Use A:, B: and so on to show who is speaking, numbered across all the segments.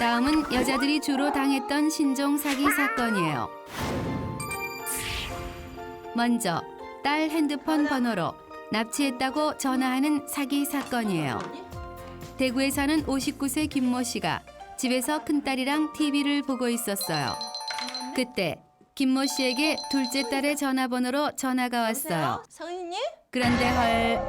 A: 다음은 여자들이 주로 당했던 신종 사기 사건이에요. 먼저 딸 핸드폰 번호로 납치했다고 전화하는 사기 사건이에요. 대구에 사는 59세 김모 씨가 집에서 큰딸이랑 TV를 보고 있었어요. 그때 김모 씨에게 둘째 딸의 전화번호로 전화가 왔어요.
B: 성인님?
A: 그런데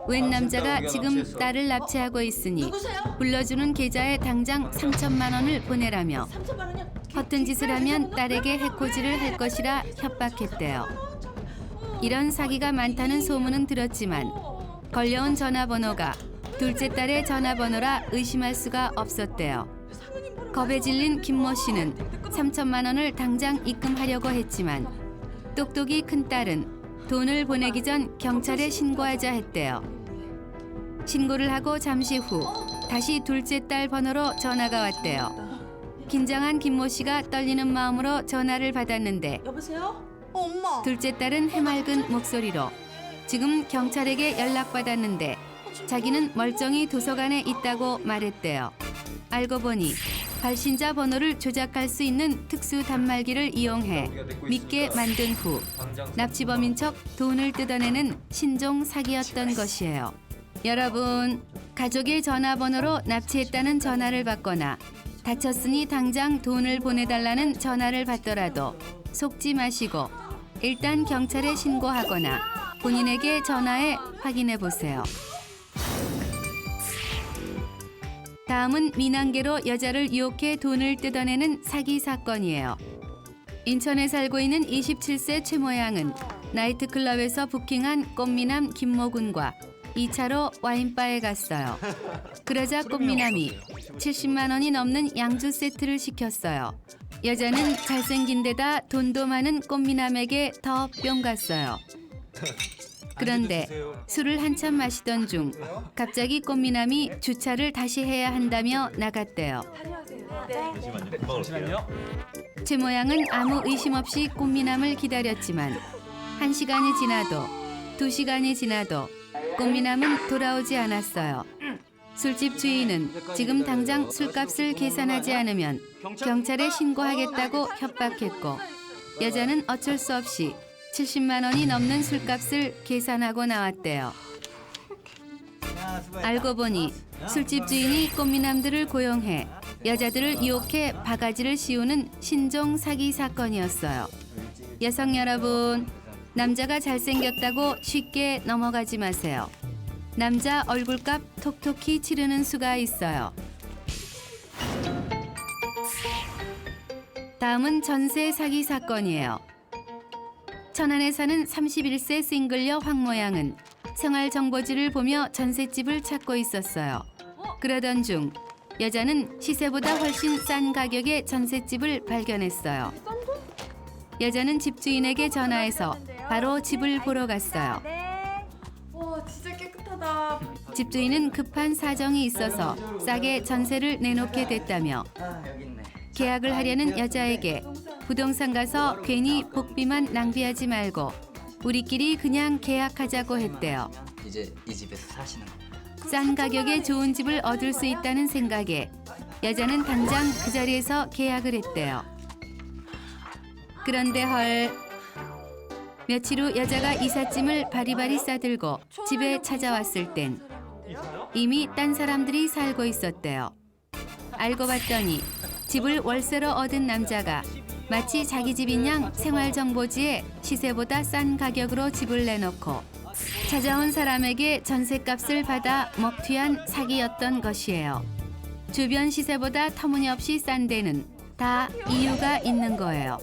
A: 웬 남자가 지금 딸을 납치하고 있으니
B: 누구세요?
A: 불러주는 계좌에 당장 3천만 원을 보내라며
B: 3천만 원이요?
A: 허튼 짓을 하면 딸에게 해코지를 할 것이라 협박했대요. 이런 사기가 많다는 소문은 들었지만 걸려온 전화번호가 둘째 딸의 전화번호라 의심할 수가 없었대요. 겁에 질린 김모 씨는 3천만 원을 당장 입금하려고 했지만 똑똑이 큰딸은 돈을 보내기 전 경찰에 신고하자 했대요. 신고를 하고 잠시 후 다시 둘째 딸 번호로 전화가 왔대요. 긴장한 김모 씨가 떨리는 마음으로 전화를 받았는데
B: 여보세요? 엄마.
A: 둘째 딸은 해맑은 목소리로 지금 경찰에게 연락받았는데 자기는 멀쩡히 도서관에 있다고 말했대요. 알고 보니 발신자 번호를 조작할 수 있는 특수 단말기를 이용해 믿게 만든 후 납치범인 척 돈을 뜯어내는 신종 사기였던 것이에요. 여러분, 가족의 전화번호로 납치했다는 전화를 받거나 다쳤으니 당장 돈을 보내달라는 전화를 받더라도 속지 마시고 일단 경찰에 신고하거나 본인에게 전화해 확인해 보세요. 다음은 민항계로 여자를 유혹해 돈을 뜯어내는 사기 사건이에요. 인천에 살고 있는 27세 최모 양은 나이트클럽에서 부킹한 꽃미남 김모 군과 2차로 와인바에 갔어요. 그러자 꽃미남이 70만 원이 넘는 양주 세트를 시켰어요. 여자는 잘생긴 데다 돈도 많은 꽃미남에게 더 뿅 갔어요. 그런데 술을 한참 마시던 중 갑자기 꽃미남이 주차를 다시 해야 한다며 나갔대요.
C: 잠시만요.
A: 최 모양은 아무 의심 없이 꽃미남을 기다렸지만 1시간이 지나도 2시간이 지나도 꽃미남은 돌아오지 않았어요. 술집 주인은 지금 당장 술값을 계산하지 않으면 경찰에 신고하겠다고 협박했고 여자는 어쩔 수 없이 70만 원이 넘는 술값을 계산하고 나왔대요. 알고 보니 술집 주인이 꽃미남들을 고용해 여자들을 유혹해 바가지를 씌우는 신종 사기 사건이었어요. 여성 여러분, 남자가 잘생겼다고 쉽게 넘어가지 마세요. 남자 얼굴값 톡톡히 치르는 수가 있어요. 다음은 전세 사기 사건이에요. 천안에 사는 31세 싱글녀 황모 양은 생활정보지를 보며 전셋집을 찾고 있었어요. 그러던 중 여자는 시세보다 훨씬 싼 가격의 전셋집을 발견했어요. 여자는 집주인에게 전화해서 바로 집을 보러 갔어요.
D: 와 진짜 깨끗하다.
A: 집주인은 급한 사정이 있어서 싸게 전세를 내놓게 됐다며 계약을 하려는 여자에게 부동산 가서 괜히 복비만 낭비하지 말고 우리끼리 그냥 계약하자고 했대요.
E: 이제 이 집에서 사시는 거.
A: 싼 가격에 좋은 집을 얻을 수 있다는 생각에 여자는 당장 그 자리에서 계약을 했대요. 그런데 며칠 후 여자가 이삿짐을 바리바리 싸들고 집에 찾아왔을 땐 이미 딴 사람들이 살고 있었대요. 알고 봤더니 집을 월세로 얻은 남자가 마치 자기 집인 양 생활정보지에 시세보다 싼 가격으로 집을 내놓고 찾아온 사람에게 전셋값을 받아 먹튀한 사기였던 것이에요. 주변 시세보다 터무니없이 싼 데는 다 이유가 있는 거예요.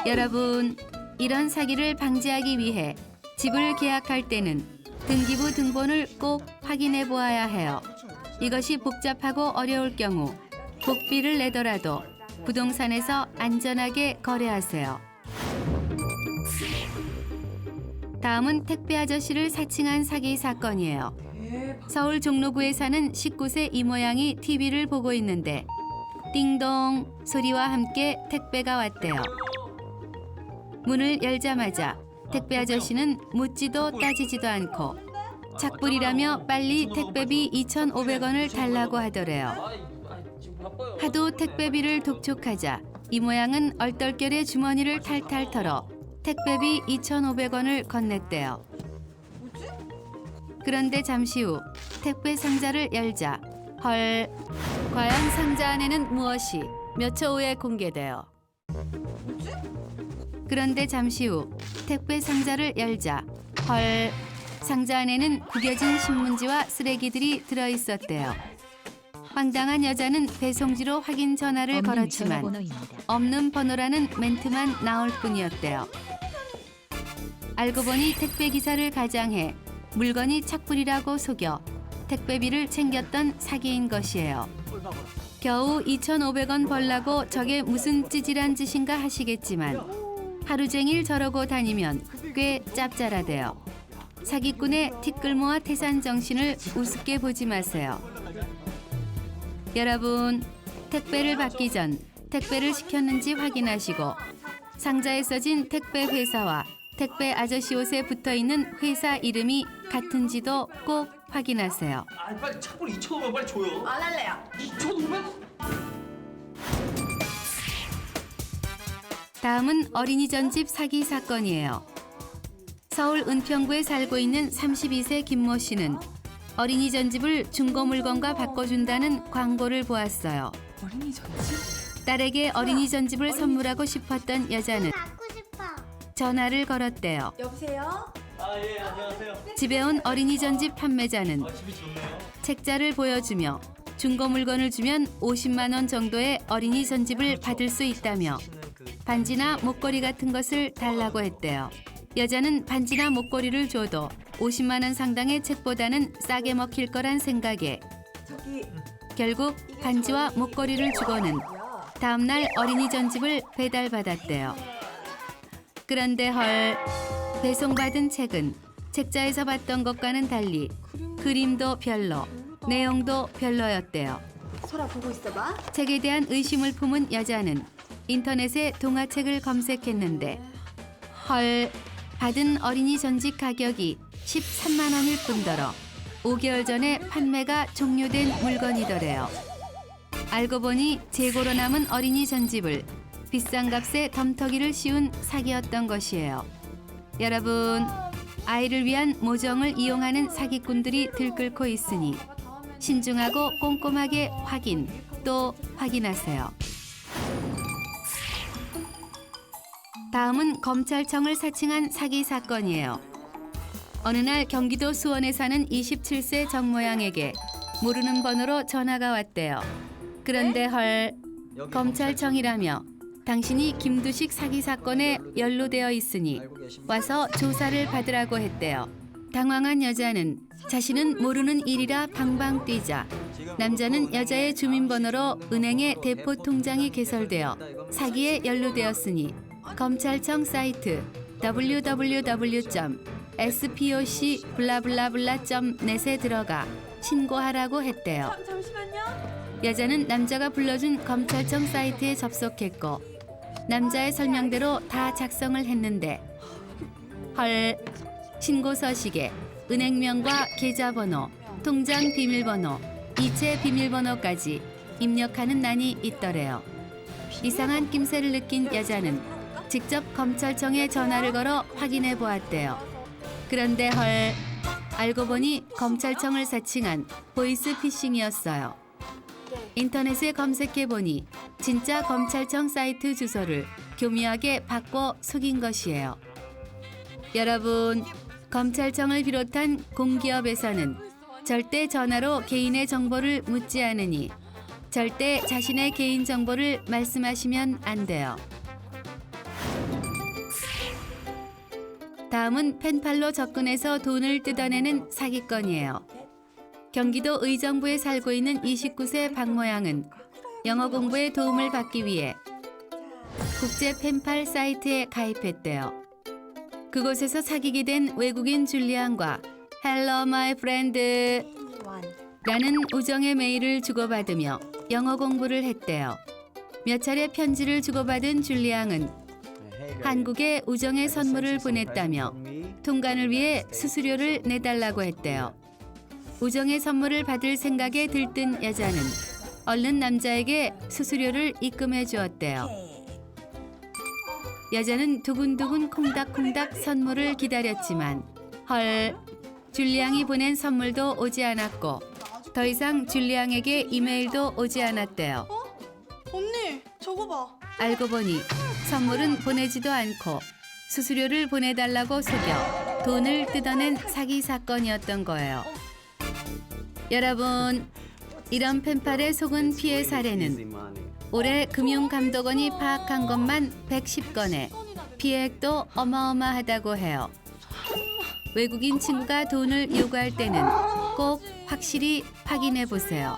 A: 여러분, 이런 사기를 방지하기 위해 집을 계약할 때는 등기부 등본을 꼭 확인해 보아야 해요. 이것이 복잡하고 어려울 경우 복비를 내더라도 부동산에서 안전하게 거래하세요. 다음은 택배 아저씨를 사칭한 사기 사건이에요. 서울 종로구에 사는 19세 이모양이 TV를 보고 있는데 띵동 소리와 함께 택배가 왔대요. 문을 열자마자 택배 아저씨는 묻지도 따지지도 않고 착불이라며 빨리 택배비 2,500원을 달라고 하더래요. 하도 택배비를 독촉하자 이 모양은 얼떨결에 주머니를 탈탈 털어 택배비 2,500원을 건넸대요. 그런데 잠시 후 택배 상자를 열자 헐, 과연 상자 안에는 무엇이 몇 초 후에 공개돼요. 그런데 잠시 후 택배 상자를 열자 헐, 상자 안에는 구겨진 신문지와 쓰레기들이 들어있었대요. 황당한 여자는 배송지로 확인 전화를 걸었지만 없는 번호라는 멘트만 나올 뿐이었대요. 알고 보니 택배 기사를 가장해 물건이 착불이라고 속여 택배비를 챙겼던 사기인 것이에요. 겨우 2,500원 벌라고 저게 무슨 찌질한 짓인가 하시겠지만 하루 종일 저러고 다니면 꽤 짭짤하대요. 사기꾼의 티끌모아 태산 정신을 우습게 보지 마세요. 여러분, 택배를 받기 전 택배를 시켰는지 확인하시고 상자에 써진 택배 회사와 택배 아저씨 옷에 붙어있는 회사 이름이 같은지도 꼭 확인하세요.
B: 아 빨리 착불 2,500원 빨리 줘요.
D: 안 할래요.
B: 2,500원?
A: 다음은 어린이 전집 사기 사건이에요. 서울 은평구에 살고 있는 32세 김모 씨는 어린이 전집을 중고 물건과 바꿔준다는 광고를 보았어요.
D: 어린이 전집?
A: 딸에게 어린이 전집을 선물하고 싶었던 여자는 전화를 걸었대요.
D: 여보세요?
B: 아 예 안녕하세요.
A: 집에 온 어린이 전집 판매자는
B: 집이 좋네요.
A: 책자를 보여주며 중고 물건을 주면 50만 원 정도의 어린이 전집을 받을 수 있다며 반지나 목걸이 같은 것을 달라고 했대요. 여자는 반지나 목걸이를 줘도 50만 원 상당의 책보다는 싸게 먹힐 거란 생각에
D: 저기
A: 결국 반지와 목걸이를 주고는 다음 날 어린이 전집을 배달받았대요. 그런데 헐, 배송받은 책은 책자에서 봤던 것과는 달리 그림도 별로, 내용도 별로였대요.
D: 소라 보고 있어봐.
A: 책에 대한 의심을 품은 여자는 인터넷에 동화책을 검색했는데 헐, 받은 어린이 전집 가격이 13만 원일 뿐더러 5개월 전에 판매가 종료된 물건이더래요. 알고 보니 재고로 남은 어린이 전집을 비싼 값에 덤터기를 씌운 사기였던 것이에요. 여러분, 아이를 위한 모정을 이용하는 사기꾼들이 들끓고 있으니 신중하고 꼼꼼하게 확인, 또 확인하세요. 다음은 검찰청을 사칭한 사기 사건이에요. 어느 날 경기도 수원에 사는 27세 정모양에게 모르는 번호로 전화가 왔대요. 그런데 헐, 검찰청이라며 당신이 김두식 사기 사건에 연루되어 있으니 와서 조사를 받으라고 했대요. 당황한 여자는 자신은 모르는 일이라 방방 뛰자 남자는 여자의 주민번호로 은행에 대포 통장이 개설되어 사기에 연루되었으니 검찰청 사이트 www.spoc@net에 들어가 신고하라고 했대요.
D: 잠시만요.
A: 여자는 남자가 불러준 검찰청 사이트에 접속했고 남자의 설명대로 다 작성을 했는데 헐, 신고 서식에 은행명과 계좌번호, 통장 비밀번호, 이체 비밀번호까지 입력하는 난이 있더래요. 이상한 낌새를 느낀 여자는 직접 검찰청에 전화를 걸어 확인해 보았대요. 그런데 헐, 알고 보니 검찰청을 사칭한 보이스 피싱이었어요. 인터넷에 검색해 보니 진짜 검찰청 사이트 주소를 교묘하게 바꿔 속인 것이에요. 여러분, 검찰청을 비롯한 공기업에서는 절대 전화로 개인의 정보를 묻지 않으니 절대 자신의 개인 정보를 말씀하시면 안 돼요. 다음은 펜팔로 접근해서 돈을 뜯어내는 사기건이에요. 경기도 의정부에 살고 있는 29세 박모양은 영어 공부에 도움을 받기 위해 국제 펜팔 사이트에 가입했대요. 그곳에서 사귀게 된 외국인 줄리안과 Hello my friend 라는 우정의 메일을 주고받으며 영어 공부를 했대요. 몇 차례 편지를 주고받은 줄리앙은 한국에 우정의 선물을 보냈다며 통관을 위해 수수료를 내달라고 했대요. 우정의 선물을 받을 생각에 들뜬 여자는 얼른 남자에게 수수료를 입금해 주었대요. 여자는 두근두근 콩닥콩닥 선물을 기다렸지만 헐, 줄리앙이 보낸 선물도 오지 않았고 더 이상 줄리앙에게 이메일도 오지 않았대요.
D: 언니, 저거 봐.
A: 알고 보니 선물은 보내지도 않고 수수료를 보내달라고 속여 돈을 뜯어낸 사기 사건이었던 거예요. 여러분, 이런 펜팔에 속은 피해 사례는 올해 금융감독원이 파악한 것만 110건에 피해액도 어마어마하다고 해요. 외국인 친구가 돈을 요구할 때는 꼭 확실히 확인해 보세요.